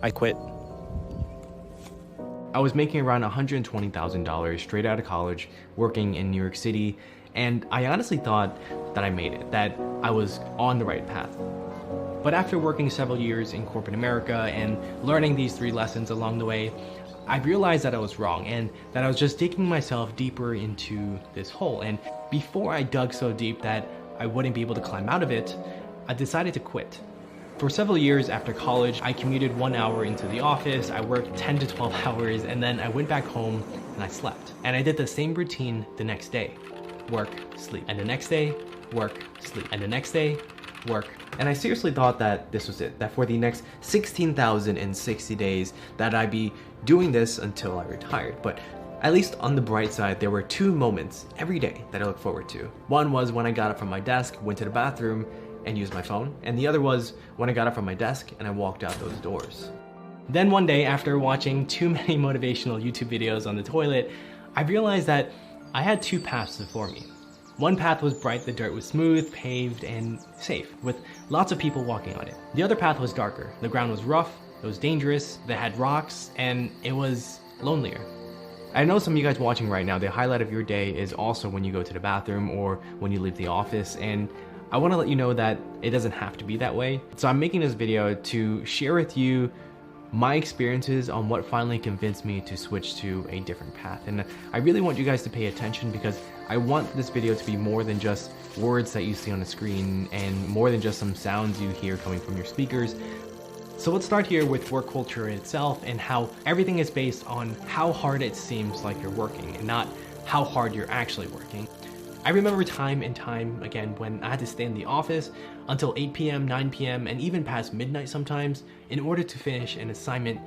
I quit. I was making around $120,000 straight out of college, working in New York City, and I honestly thought that I made it, that I was on the right path. But after working several years in corporate America and learning these 3 lessons along the way, I realized that I was wrong and that I was just digging myself deeper into this hole. And before I dug so deep that I wouldn't be able to climb out of it, I decided to quit. For several years after college, I commuted 1 hour into the office, I worked 10 to 12 hours, and then I went back home and I slept. And I did the same routine the next day. Work, sleep. And the next day, work, sleep. And the next day, work. And I seriously thought that this was it, that for the next 16,060 days that I'd be doing this until I retired. But at least on the bright side, there were 2 moments every day that I look forward to. One was when I got up from my desk, went to the bathroom, and used my phone. And the other was when I got up from my desk and I walked out those doors. Then one day, after watching too many motivational YouTube videos on the toilet, I realized that I had 2 paths before me. One path was bright, the dirt was smooth, paved, and safe, with lots of people walking on it. The other path was darker. The ground was rough, it was dangerous, they had rocks, and it was lonelier. I know some of you guys watching right now, the highlight of your day is also when you go to the bathroom or when you leave the office, and I want to let you know that it doesn't have to be that way. So I'm making this video to share with you my experiences on what finally convinced me to switch to a different path. And I really want you guys to pay attention because I want this video to be more than just words that you see on the screen and more than just some sounds you hear coming from your speakers. So let's start here with work culture itself and how everything is based on how hard it seems like you're working and not how hard you're actually working. I remember time and time again when I had to stay in the office until 8 p.m., 9 p.m., and even past midnight sometimes in order to finish an assignment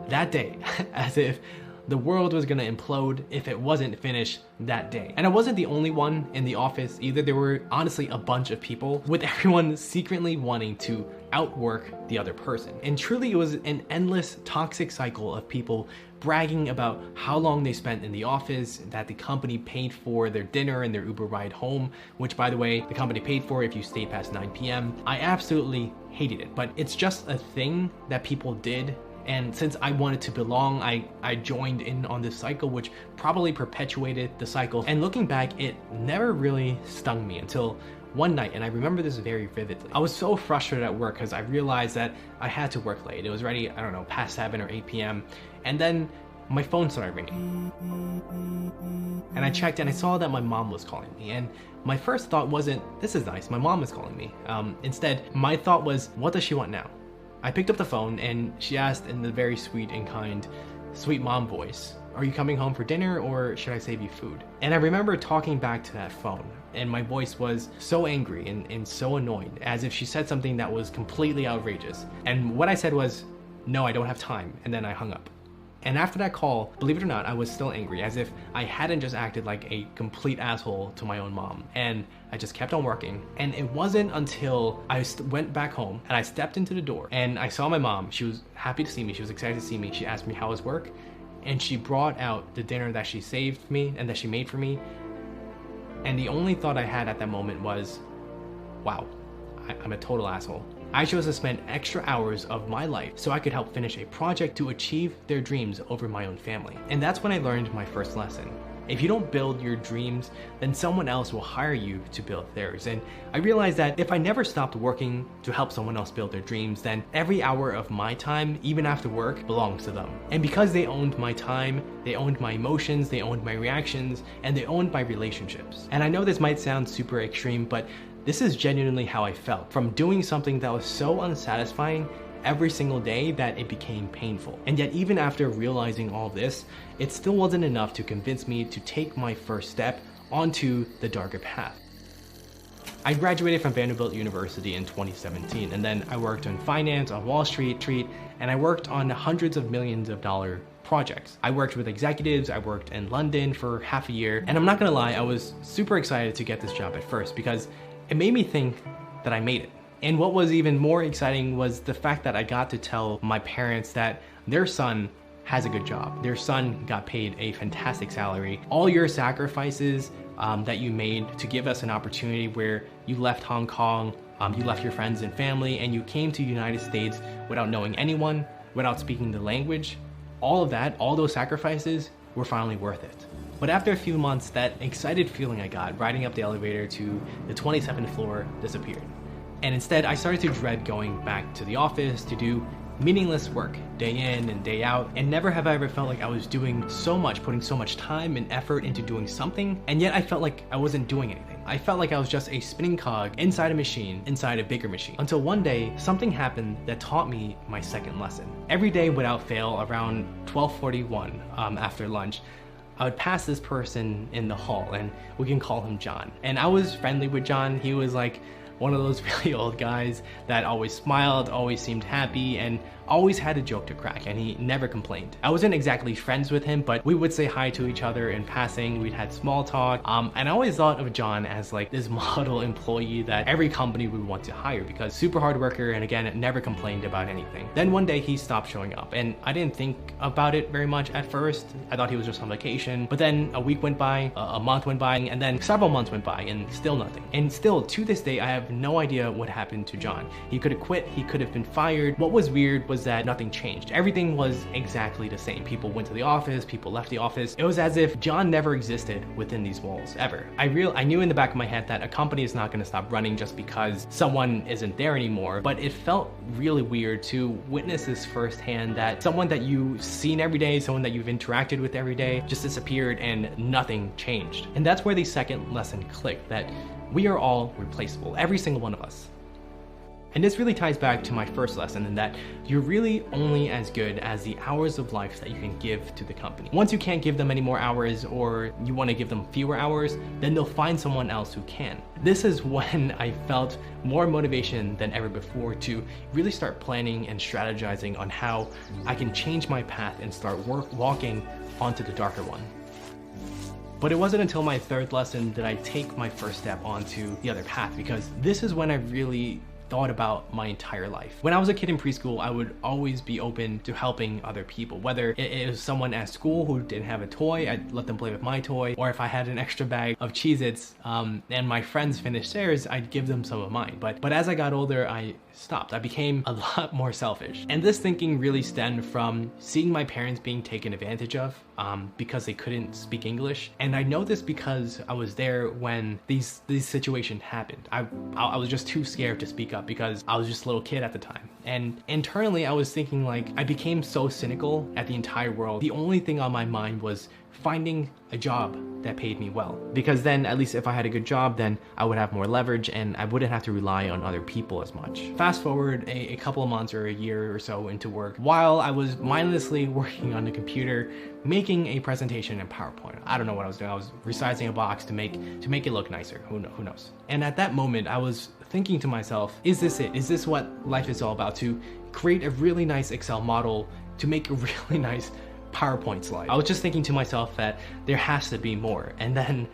that day, as if the world was gonna implode if it wasn't finished that day. And I wasn't the only one in the office either. There were honestly a bunch of people with everyone secretly wanting to outwork the other person. And truly it was an endless toxic cycle of people bragging about how long they spent in the office, that the company paid for their dinner and their Uber ride home, which by the way, the company paid for if you stayed past 9 p.m. I absolutely hated it, but it's just a thing that people did. And since I wanted to belong, I joined in on this cycle, which probably perpetuated the cycle. And looking back, it never really stung me until one night, and I remember this very vividly. I was so frustrated at work because I realized that I had to work late. It was already, I don't know, past 7 or 8 p.m. And then my phone started ringing. And I checked and I saw that my mom was calling me. And my first thought wasn't, this is nice, my mom is calling me. Instead, my thought was, what does she want now? I picked up the phone and she asked in the very sweet and kind, sweet mom voice, are you coming home for dinner or should I save you food? And I remember talking back to that phone and my voice was so angry and so annoyed, as if she said something that was completely outrageous. And what I said was, no, I don't have time, and then I hung up. And after that call, believe it or not, I was still angry, as if I hadn't just acted like a complete asshole to my own mom. And I just kept on working. And it wasn't until I went back home and I stepped into the door and I saw my mom. She was happy to see me. She was excited to see me. She asked me how was work. And she brought out the dinner that she saved me and that she made for me. And the only thought I had at that moment was, wow, I'm a total asshole. I chose to spend extra hours of my life so I could help finish a project to achieve their dreams over my own family. And that's when I learned my first lesson. If you don't build your dreams, then someone else will hire you to build theirs. And I realized that if I never stopped working to help someone else build their dreams, then every hour of my time, even after work, belongs to them. And because they owned my time, they owned my emotions, they owned my reactions, and they owned my relationships. And I know this might sound super extreme, but this is genuinely how I felt from doing something that was so unsatisfying every single day that it became painful. And yet even after realizing all this, it still wasn't enough to convince me to take my first step onto the darker path. I graduated from Vanderbilt University in 2017, and then I worked in finance on Wall Street, and I worked on hundreds of millions of dollar projects. I worked with executives, I worked in London for half a year, and I'm not gonna lie, I was super excited to get this job at first because it made me think that I made it. And what was even more exciting was the fact that I got to tell my parents that their son has a good job. Their son got paid a fantastic salary. All your sacrifices that you made to give us an opportunity where you left Hong Kong, you left your friends and family, and you came to the United States without knowing anyone, without speaking the language, all of that, all those sacrifices were finally worth it. But after a few months, that excited feeling I got riding up the elevator to the 27th floor disappeared. And instead, I started to dread going back to the office to do meaningless work day in and day out, and never have I ever felt like I was doing so much, putting so much time and effort into doing something, and yet I felt like I wasn't doing anything. I felt like I was just a spinning cog inside a machine, inside a bigger machine. Until one day, something happened that taught me my second lesson. Every day without fail, around 12:41 after lunch, I would pass this person in the hall, and we can call him John. And I was friendly with John. He was like one of those really old guys that always smiled, always seemed happy, and always had a joke to crack, and he never complained. I wasn't exactly friends with him, but we would say hi to each other in passing. We'd had small talk, and I always thought of John as like this model employee that every company would want to hire, because super hard worker, and again, never complained about anything. Then one day he stopped showing up, and I didn't think about it very much at first. I thought he was just on vacation, but then a week went by, a month went by, and then several months went by, and still nothing. And still, to this day, I have no idea what happened to John. He could have quit, he could have been fired. What was weird was that nothing changed. Everything was exactly the same. People went to the office, people left the office. It was as if John never existed within these walls, ever. I knew in the back of my head that a company is not gonna stop running just because someone isn't there anymore, but it felt really weird to witness this firsthand, that someone that you've seen every day, someone that you've interacted with every day, just disappeared and nothing changed. And that's where the second lesson clicked, that we are all replaceable, every single one of us. And this really ties back to my first lesson, in that you're really only as good as the hours of life that you can give to the company. Once you can't give them any more hours, or you want to give them fewer hours, then they'll find someone else who can. This is when I felt more motivation than ever before to really start planning and strategizing on how I can change my path and start walking onto the darker one. But it wasn't until my third lesson that I take my first step onto the other path, because this is when I really thought about my entire life. When I was a kid in preschool, I would always be open to helping other people. Whether it was someone at school who didn't have a toy, I'd let them play with my toy, or if I had an extra bag of Cheez-Its and my friends finished theirs, I'd give them some of mine. But as I got older, I stopped. I became a lot more selfish. And this thinking really stemmed from seeing my parents being taken advantage of because they couldn't speak English. And I know this because I was there when these situations happened. I was just too scared to speak up because I was just a little kid at the time. And internally, I was thinking, like, I became so cynical at the entire world. The only thing on my mind was finding a job that paid me well, because then at least if I had a good job, then I would have more leverage and I wouldn't have to rely on other people as much. Fast forward a couple of months or a year or so into work, while I was mindlessly working on the computer making a presentation in PowerPoint. I don't know what I was doing. I was resizing a box to make it look nicer. Who knows? And at that moment, I was thinking to myself, is this it? Is this what life is all about? To create a really nice Excel model to make a really nice PowerPoint slide. I was just thinking to myself that there has to be more. And then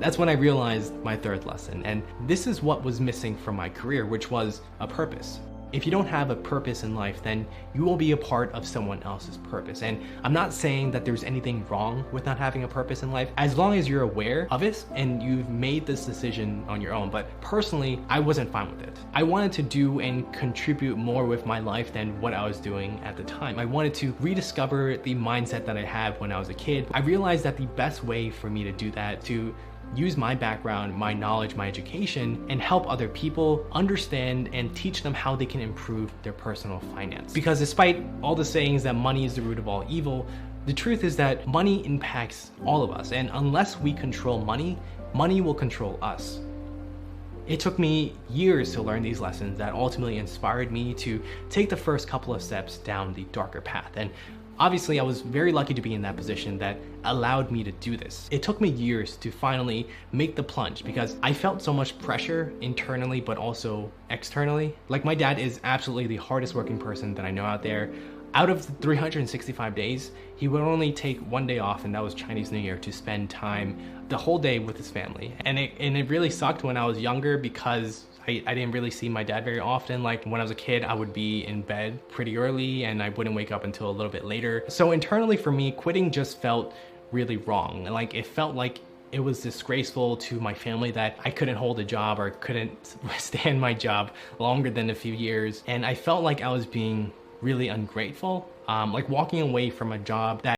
that's when I realized my third lesson. And this is what was missing from my career, which was a purpose. If you don't have a purpose in life, then you will be a part of someone else's purpose. And I'm not saying that there's anything wrong with not having a purpose in life, as long as you're aware of it and you've made this decision on your own. But personally, I wasn't fine with it. I wanted to do and contribute more with my life than what I was doing at the time. I wanted to rediscover the mindset that I had when I was a kid. I realized that the best way for me to do that, to use my background, my knowledge, my education, and help other people understand and teach them how they can improve their personal finance. Because despite all the sayings that money is the root of all evil, the truth is that money impacts all of us. And unless we control money, money will control us. It took me years to learn these lessons that ultimately inspired me to take the first couple of steps down the darker path. And obviously, I was very lucky to be in that position that allowed me to do this. It took me years to finally make the plunge because I felt so much pressure internally, but also externally. Like, my dad is absolutely the hardest working person that I know out there. Out of the 365 days, he would only take one day off, and that was Chinese New Year, to spend time the whole day with his family. And it really sucked when I was younger because I didn't really see my dad very often. Like, when I was a kid, I would be in bed pretty early and I wouldn't wake up until a little bit later. So internally for me, quitting just felt really wrong. Like, it felt like it was disgraceful to my family that I couldn't hold a job or couldn't stand my job longer than a few years. And I felt like I was being really ungrateful. Like walking away from a job that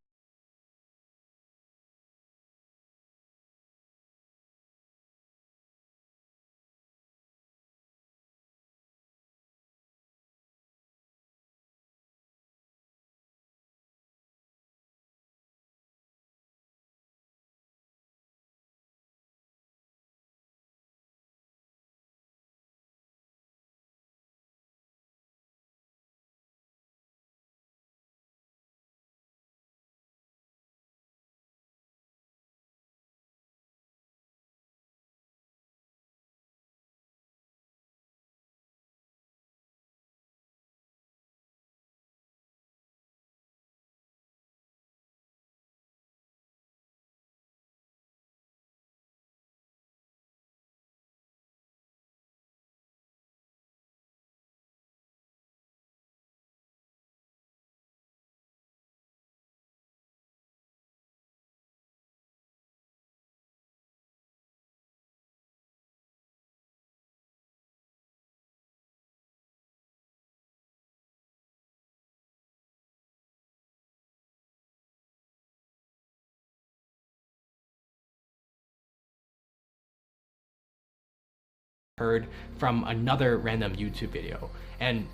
heard from another random YouTube video, and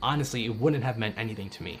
honestly, it wouldn't have meant anything to me.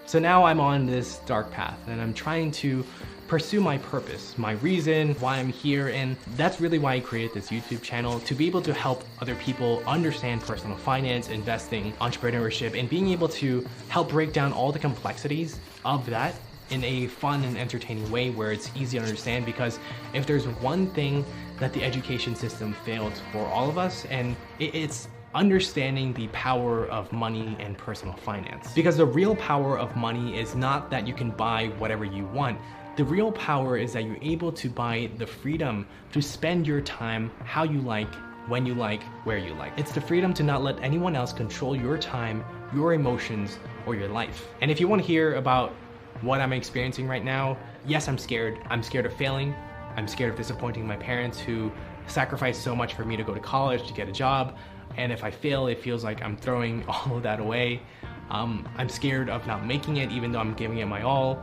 So now I'm on this dark path and I'm trying to pursue my purpose, my reason why I'm here, and that's really why I created this YouTube channel, to be able to help other people understand personal finance, investing, entrepreneurship, and being able to help break down all the complexities of that in a fun and entertaining way where it's easy to understand. Because if there's one thing that the education system failed for all of us, and it's understanding the power of money and personal finance. Because the real power of money is not that you can buy whatever you want. The real power is that you're able to buy the freedom to spend your time how you like, when you like, where you like. It's the freedom to not let anyone else control your time, your emotions, or your life. And if you want to hear about what I'm experiencing right now, yes, I'm scared. I'm scared of failing. I'm scared of disappointing my parents who sacrificed so much for me to go to college, to get a job. And if I fail, it feels like I'm throwing all of that away. I'm scared of not making it, even though I'm giving it my all.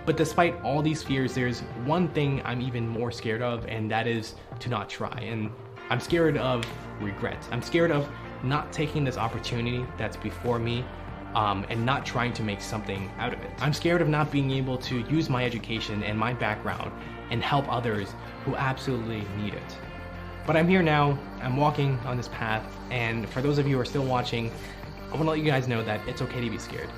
But despite all these fears, there's one thing I'm even more scared of, and that is to not try. And I'm scared of regret. I'm scared of not taking this opportunity that's before me, and not trying to make something out of it. I'm scared of not being able to use my education and my background and help others who absolutely need it. But I'm here now, I'm walking on this path, and for those of you who are still watching, I want to let you guys know that it's okay to be scared.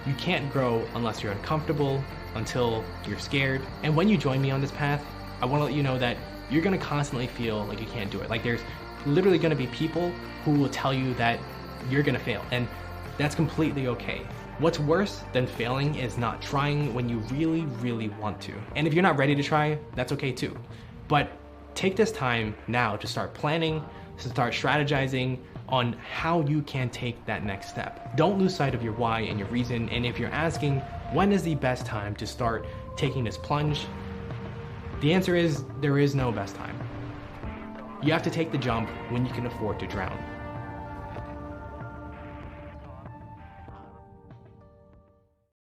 You can't grow unless you're uncomfortable, until you're scared. And when you join me on this path, I want to let you know that you're going to constantly feel like you can't do it. Like there's literally going to be people who will tell you that you're going to fail, and that's completely okay. What's worse than failing is not trying when you really, really want to. And if you're not ready to try, that's okay too. But take this time now to start planning, to start strategizing on how you can take that next step. Don't lose sight of your why and your reason. And if you're asking, when is the best time to start taking this plunge? The answer is, there is no best time. You have to take the jump when you can afford to drown.